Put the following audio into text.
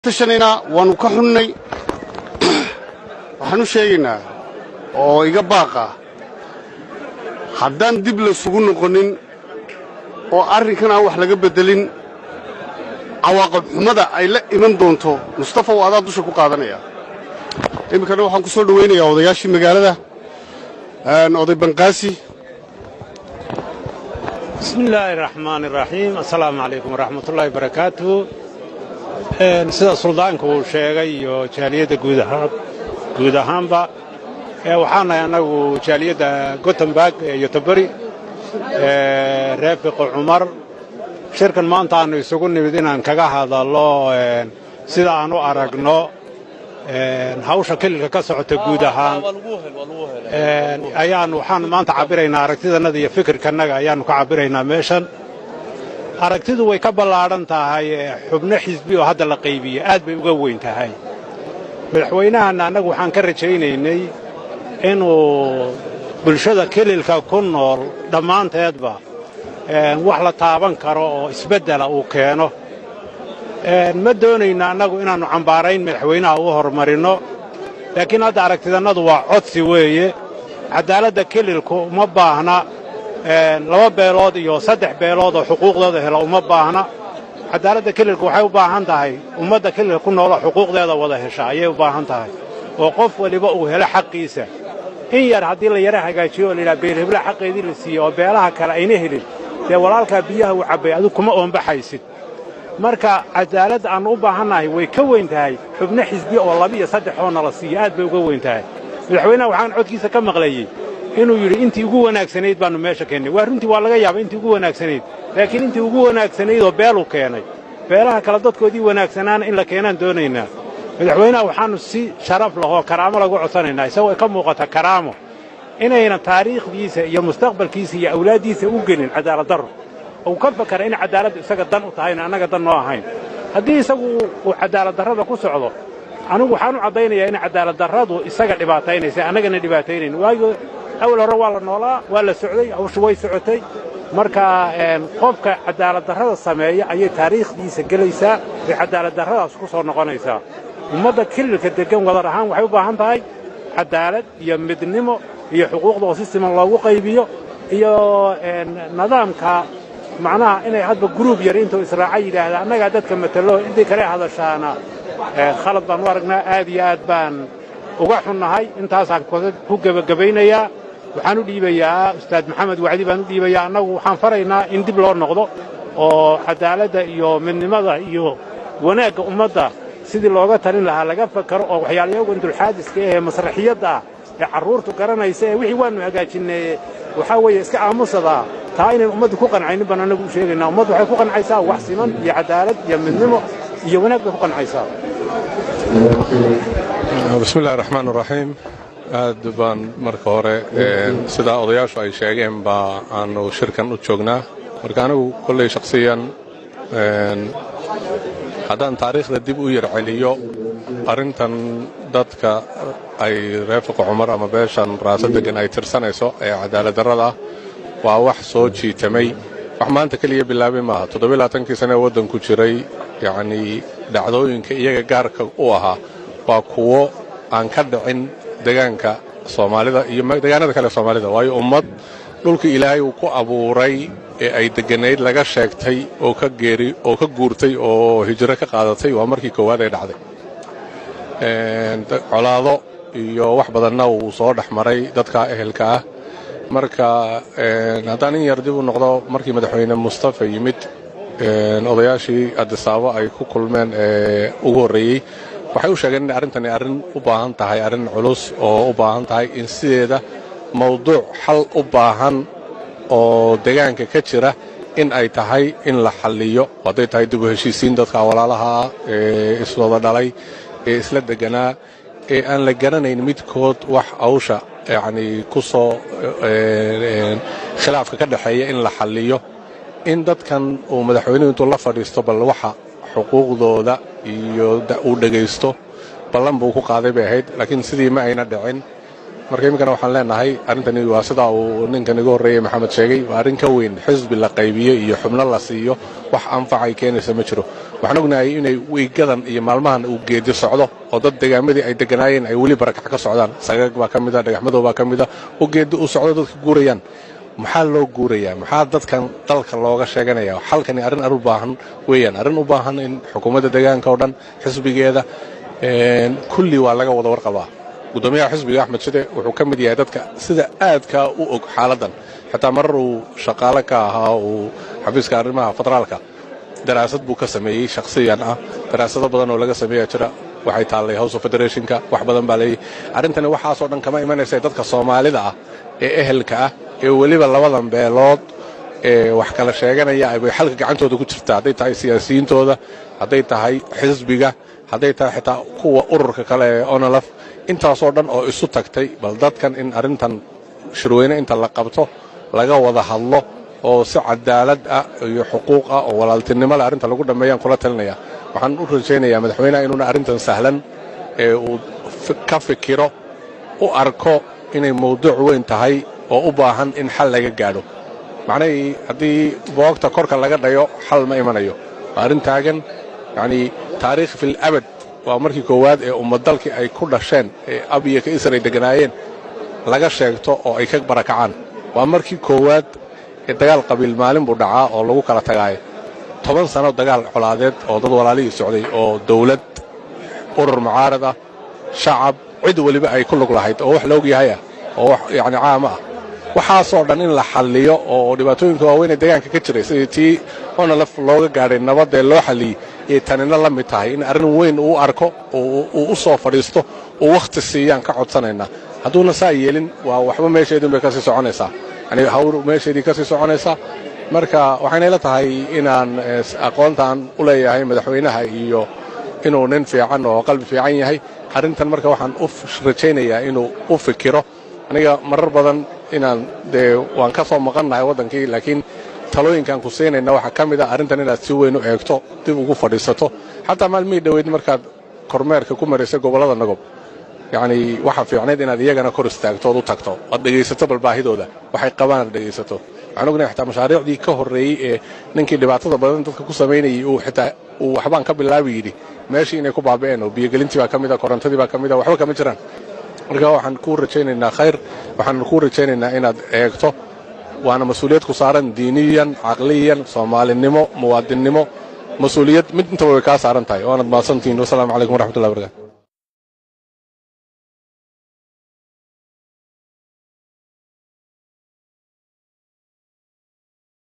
tashanayna waanu ka xunnay waxaanu sheegaynaa oo iga baaqa haddaan dib la sugu noqonin oo arrinkan aan wax laga bedelin cawaaqib xumada ay la iman doonto Mustafa waa adaa dusha ku qaadanaya imikana waxaan ku soo dhaweynayaa odayaashii magaalada oday Banqaasi bismillaahir rahmaanir rahiim assalaamu alaykum warahmatullaahi wabarakaatuh sida suldaanku uu sheegay iyo jaaliyada guud ahaanba waxaana anagu jaaliyada Gothenburg iyo Tabari Rafiq Umar shirkan maanta aanu isugu nimid inaan kaga hadalno sida aan u aragno hawsha kililka ka socota guud ahaan waxaan maanta cabiraynaa aragtidanada iyo fikirkanaga ayaanu ka cabiraynaa meeshan aragtidu way ka ballaaran tahay xubno xisbi oo hadda la qaybiyo aad bay uga weyn tahay madaxweynahan anagu waxaan ka rajaynaynay inuu bulshada kililka ku nool dhammaanteedba wax la taaban karo oo isbedela uu keeno ma doonayna anagu inaanu cambaarayn madaxweynaha u hormarino laakiin hadda aragtidanadu waa codsi weeye cadaaladda kililku uma baahna laba beelood iyo saddex beelood oo xuquuqdooda helo uma baahna cadaaladda kililku waxay u baahan tahay ummadda kililka ku nool xuquuqdeeda wada hesha ayay u baahan tahay oo qof waliba uu helo xaqiisa in yar haddii la yara hagaajiyo oo la yidhaha beelhebla xaqeedii la siiyo oo beelaha kale ayna helin dee walaalkaa biyaha uu cabbay adigu kuma oombaxaysid marka cadaaladda aanu u baahannahay way ka weyn tahay xubno xisbi oo 2 iyo 3 oo nala siiyo aad bay uga weyn tahay madaxweynaha waxaan codkiisa ka maqlayay inuu yidhi intii ugu wanaagsanayd baanu meesha keennay waa runtii waa laga yaabaa intii ugu wanaagsanayd laakiin intii ugu wanaagsanayd oo beelu keenay beelaha kale dadkoodii wanaagsanaana in la keenaan doonaynaa madaxweynaha waxaanu si sharaf leh oo karaamo lagu codsanaynaa isagoo ay ka muuqata karaamo inayna taariikhdiisa iyo mustaqbalkiisa iyo awlaadiisa u gelin cadaalad darro oo ka fakara in cadaaladdu isaga dan u tahayna annaga dan noo ahayn haddii isagu uu cadaalad darrada ku socdo anigu waxaan u caddaynayaa in cadaalad darradu isaga dhibaataynaysa annagana dhibaataynayn waayo awal hore waa la noolaa waa la socday hawshu way socotay marka qofka cadaalad darrada sameeya ayay taariikhdiisa gelaysaa ee cadaalad darradaas ku soo noqonaysaa ummadda kililka degan wadar ahaan waxay u baahan tahay cadaalad iyo midnimo iyo xuquuqda oo si siman loogu qaybiyo iyo nidaamka macnaha inay hadba group yar intuu israaca yidhaahda annagaa dadka matalo intii kale hadashaana khalad baan u aragnaa aad iyo aad baan uga xunnahay intaasaan ku gebagabaynayaa waxaan u dhiibayaa ustaad maxamed wacdi baan u dhiibayaa annagu waxaan faraynaa in dib loo noqdo oo cadaaladda iyo midnimada iyo wanaagga ummadda sidii looga talin lahaa laga fakaro oo waxyaalayaga dulxaadiska ee masraxiyadda ee carruurtu garanaysa ee wixii waanu hagaajinay waxaa weeye iska aamusada taa inaan ummaddu ku qancaynin baan anagu u sheegaynaa ummaddu waxay ku qancaysaa wax siman iyo cadaalad iyo midnimo iyo wanaag bay ku qancaysaa bismillaahi raxmaani raxiim aad baan marka hore sidaa odayaashu ay sheegeen baa aanu shirkan u joognaa marka anigu kolley shakhsiyan haddaan taariikhda dib u yar celiyo arrintan dadka ay Rafiq Umar ama beeshan raasa degan ay tirsanayso ee cadaalad darrada waa wax soo jiitamay wax maanta kaliya bilaabay maaha 27 sano waddanku jiray yacni dhacdooyinka iyaga gaarka u ahaa waa kuwo aan ka dhicin deegaanka Soomaalida iyo deegaanada kale Soomaalida waayo ummad dhulka Ilaahay uu ku abuuray ee ay deganeyd laga sheegtay oo ka guurtay oo hijro ka qaadatay waa markii koowaad ay dhacday colaado iyo wax badanna uu soo dhaxmaray dadka ehelka ah marka haddaan in yar dib u noqdo markii madaxweyne Mustafa yimid odayaashii Addisaba ay ku kulmeen ugu horeeyay waxay u sheegeen in arrintani arrin u baahan tahay arrin culus oo u baahan tahay in sideeda mawduuc xal u baahan oo deegaanka ka jira in ay tahay in la xalliyo haday tahay dib u heshiisiin dadka walaalaha ee iswada dhalay ee isla deganaa ee aan la garanayn midkood wax awsha yacni ku soo khilaafka ka dhaxeeya in la xalliyo in dadkan uu madaxweynuhu intuu la fadhiisto bal waxa xuquuqdooda iyo uu dhagaysto ballan buu ku qaaday bay ahayd laakiin sidii ma ayna dhicin marka imikana waxaan leenahay arrintani waa sida uu ninkan igu horreeyay maxamed sheegay waa arrin ka weyn xisbi la qaybiyo iyo xubno la siiyo wax anfacay keenaysa ma jiro waxaan ognahay inay wiigadan iyo maalmahan uu geedi socdo oo dad deegaamadii ay deganaayeen ay weli barakac ka socdaan sagag baa ka mid ah dhagaxmadow baa ka mid ah oo geedi uu socdo dadka guurayaan maxaa loo guurayaa maxaa dadkan dalka looga sheeganayaa halkani arrin u baahan weeyaan arrin u baahan in xukuumadda deegaanka oo dhan xisbigeeda kulli waa laga wada warqabaa gudoomiyaha xisbiga Axmed Shide wuxuu ka mid yahay dadka sida aadka u og xaaladan xataa marar uu shaqaale ka ahaa uu xafiiska arrimaha federaalka daraasad buu ka sameeyey shakhsiyan ah daraasado badan oo laga sameeyaa jira waxay taallay House of Federationka wax badan baa leeyahay arrintani waxaasoo dhan kama imanaysa dadka Soomaalida ah ee ehelka ah ee weliba labadan beelood ee wax kala sheeganaya ay xalka gacantooda ku jirtaa hadday tahay siyaasiyiintooda hadday tahay xisbiga hadday tahay xitaa kuwa ururka kale ee onolaf intaasoo dhan oo isu tagtay bal dadkan in arrintan shirweyne inta la qabto laga wada hadlo oo si cadaalad ah iyo xuquuq ah oo walaaltinimo leh arrinta lagu dhameeyaan kula talinaya waxaan u rajaynayaa madaxweynaha inuuna arrintan sahlan ee uu ka fikiro u arko inay mawduuc weyn tahay oo u baahan in xal laga gaadho macnaheedu haddii boogta korka laga dhayo xal ma imanayo waa arrin taagan yacni taariikh fil abad waa markii koowaad ee ummadalkii ay ku dhasheen ee ab iyo ka isray deganaayeen laga sheegto oo ay ka barakacaan waa markii koowaad ee dagaal qabiil maalin buu dhacaa oo lagu kala tagaayo 10 sano dagaal colaadeed oo dad walaalihii socday oo dawlad urur mucaarad ah shacab cid waliba ay ku lug lahayd oo wax la og yahay oo wax yacni caam ah waxaasoo dhan in la xalliyo oo dhibaatooyinka waaweyn ee deegaanka ka jiray sidii tii onolaf looga gaadhay nabadda ee loo xalliyey iyo tanina la mid tahay in arrin weyn uu arko uu u soo fadhiisto uu wakhti siiyaan ka codsanaynaa hadduuna saa yeelin waa waxba meesheedin bay ka sii soconaysaa yani hawr meesheedii ka sii soconaysaa marka waxayna ila tahay inaan aqoontaan u leeyahay madaxweynaha iyo inuu nin fiican oo qalbi fiican yahay arrintan marka waxaan u rajaynayaa inuu u fikiro aniga marar badan inaan dee waan ka soo maqannahay waddankii laakiin talooyinkaan ku siinayna waxaa ka mid ah arrintan inaad si weyn u eegto dib ugu fadhiisato xataa maalmihii dhoweyd markaad kormeerka ku maraysay gobollada nagob yacni waxaa fiicnayd inaad iyagana kor istaagto ood u tagto oad dhegaysato balbaahidooda waxay qabaan aad dhegaysato waxaan ognahay xitaa mashaariicdii ka horreeyey ee ninkii dhibaatada badan dadka ku samaynayay uu xitaa uu waxbaan ka bilaabi yidhi meeshii inay ku baaba'een oo biyogelintii baa ka mid a korontadii baa ka mid a waxba kama jiraan marka waxaan kuu rajaynaynaa khayr waxaan kuu rajaynaynaa inaad eegto waana mas-uuliyad ku saaran diiniyan caqliyan soomaalinimo muwaadinnimo mas-uuliyad mid intaba way kaa saaran tahay waanad mahadsantihiin wasalaamu calaykum waraxmatullahi wabarakatu